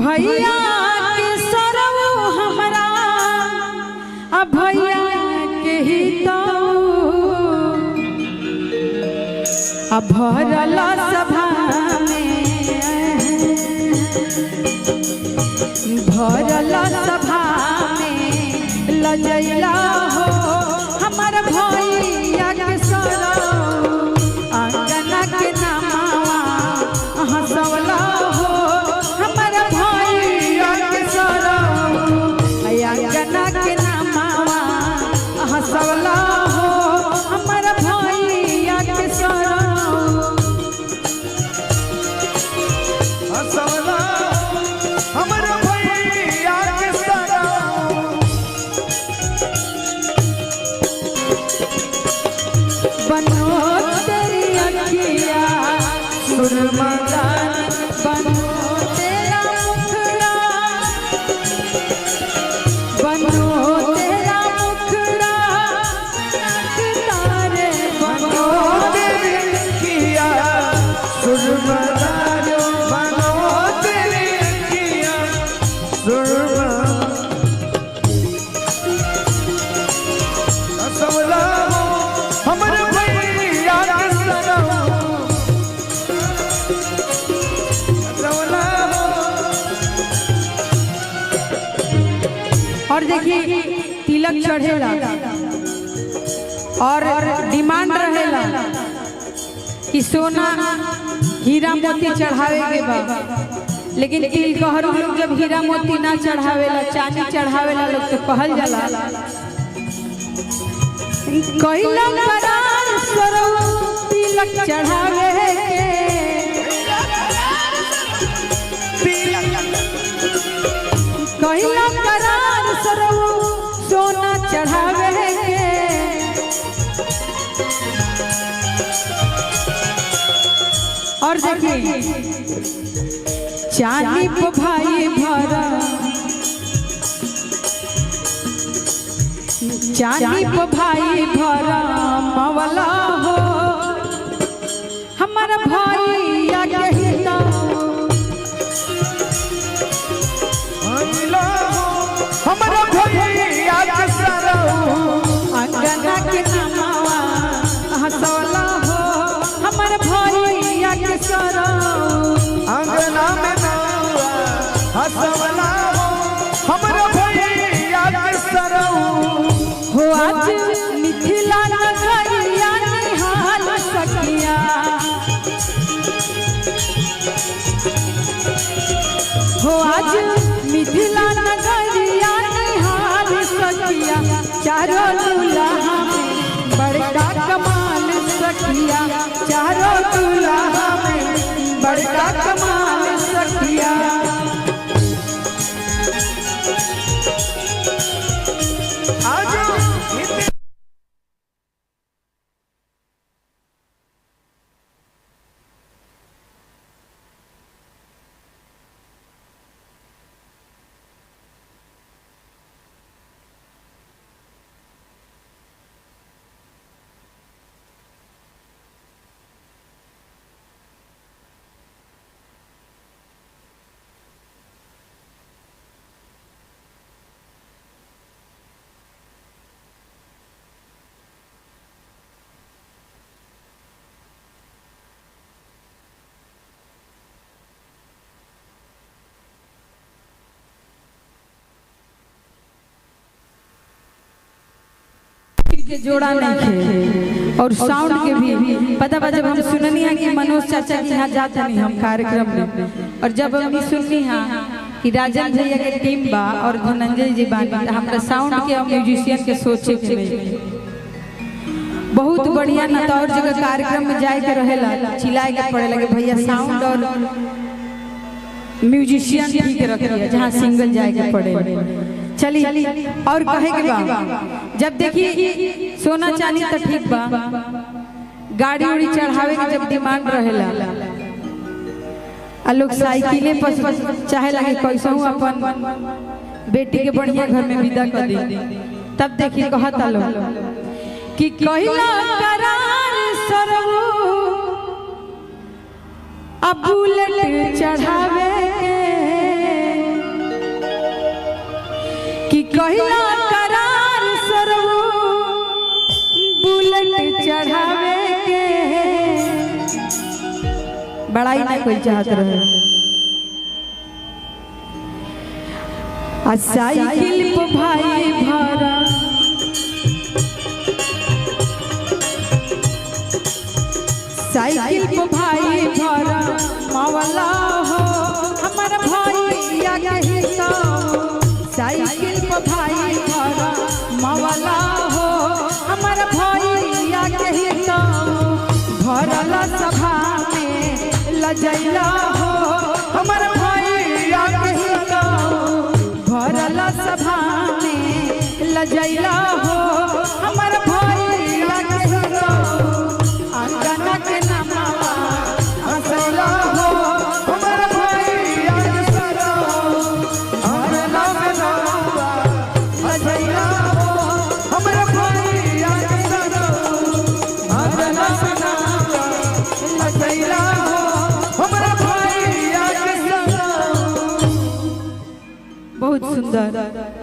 भैया के सरऊ हमरा भैया के ही तो भरल सभा में भरल सभा में लजैला हो हमर भैया के सरऊ अंगना के नामावा हंसवला हो हमर भैया के सरऊ अंगना के नामावा हंसवला हो हमर भैया के सरऊ हंसवला हमर भैया के सरऊ बनो तेरी अखिया सुरमदान बनो तेरा मुखड़ा बनो तेरा मुखड़ा तारे बनो तेरी अखिया सुरमदान बनो तेरी अखिया सुरमा हंसवला हमर भैया के सरऊ हंसवला और देखिए तिलक चढ़ेला और डिमांड रहेला कि सोना हीरा मोती चढ़ावे के बा, लेकिन तिलकहरू लोग जब हीरा मोती ना चढ़ावेला चांदी चढ़ावेला लोग तो कहल जाला कइला करार सरऊ तिलक चढ़ावे के कइला करार सरऊ सोना चढ़ावे के और देखिए चांदी पे भाई भरा चांदी पे भाई भरा मवला हो हमारा भैया के हिता हंसला हमर भैया के सरऊ अंगना के नामावा हंसवला हो हमारा भैया के सरऊ अंगना में नौआ हंसवला हो हमर भैया के सरऊ हो आज मिथिला नगरिया निहाल सखिया हो आज मिथिला नगरिया निहाल सखिया चारों दुल्हा में बड़का कमाल सखिया चारों दुल्हा में बड़का कमाल सखिया आज के जोड़ा नहीं थे और साउंड के भी पता बा जब हम सुननी है कि मनोज चाचा के यहाँ जाते नहीं हम कार्यक्रम में और जब हम सुननी है कि राजन भैया के टीम बा और धनंजय जी बानी हमरा साउंड के और म्यूजिशियन के सोचे के नहीं बहुत बढ़िया ना तो और जगह कार्यक्रम में जाए के रहेला चिल्लाए के पड़े लगे भैया साउंड और म्यूजिशियन ठीक रखिए जहाँ सिंगल जाए के पड़े चलिए और कहे के बा जब देखिए सोना चांदी तो ठीक बा गाड़ी उड़ी चढ़ावे के जब डिमांड रहेला आ लोग साइकिले पर चाहे लगे कैसहू अपन बेटी के बढ़िया घर में विदा कर दी तब देखिए कहता लोग कि कहिला करार सरऊ अब बुलेट चढ़ावे कहिला करार सरवो बुलेट चढ़ावे के बड़ाई ना कोई चाहत रहे आ साइकिल पे भाई भरा साइकिल पे भाई भरा मावला हो हमारा भैया के हिस्सा साइकिल पे भाई भरा मावला हो हमारा भैया के हिस्सा भरल सभा में लजैला हो हमारा भैया के हिस्सा भरल सभा में लजैला हो हमारा भैया के हिस्सा अंगना के नमावा हंसैला हो हमारा भैया के सरा भरला में नमावा लजैला हो हमारा भैया के सरा भरला में नमावा लजैला हो हमारा भैया के सरा। बहुत सुंदर।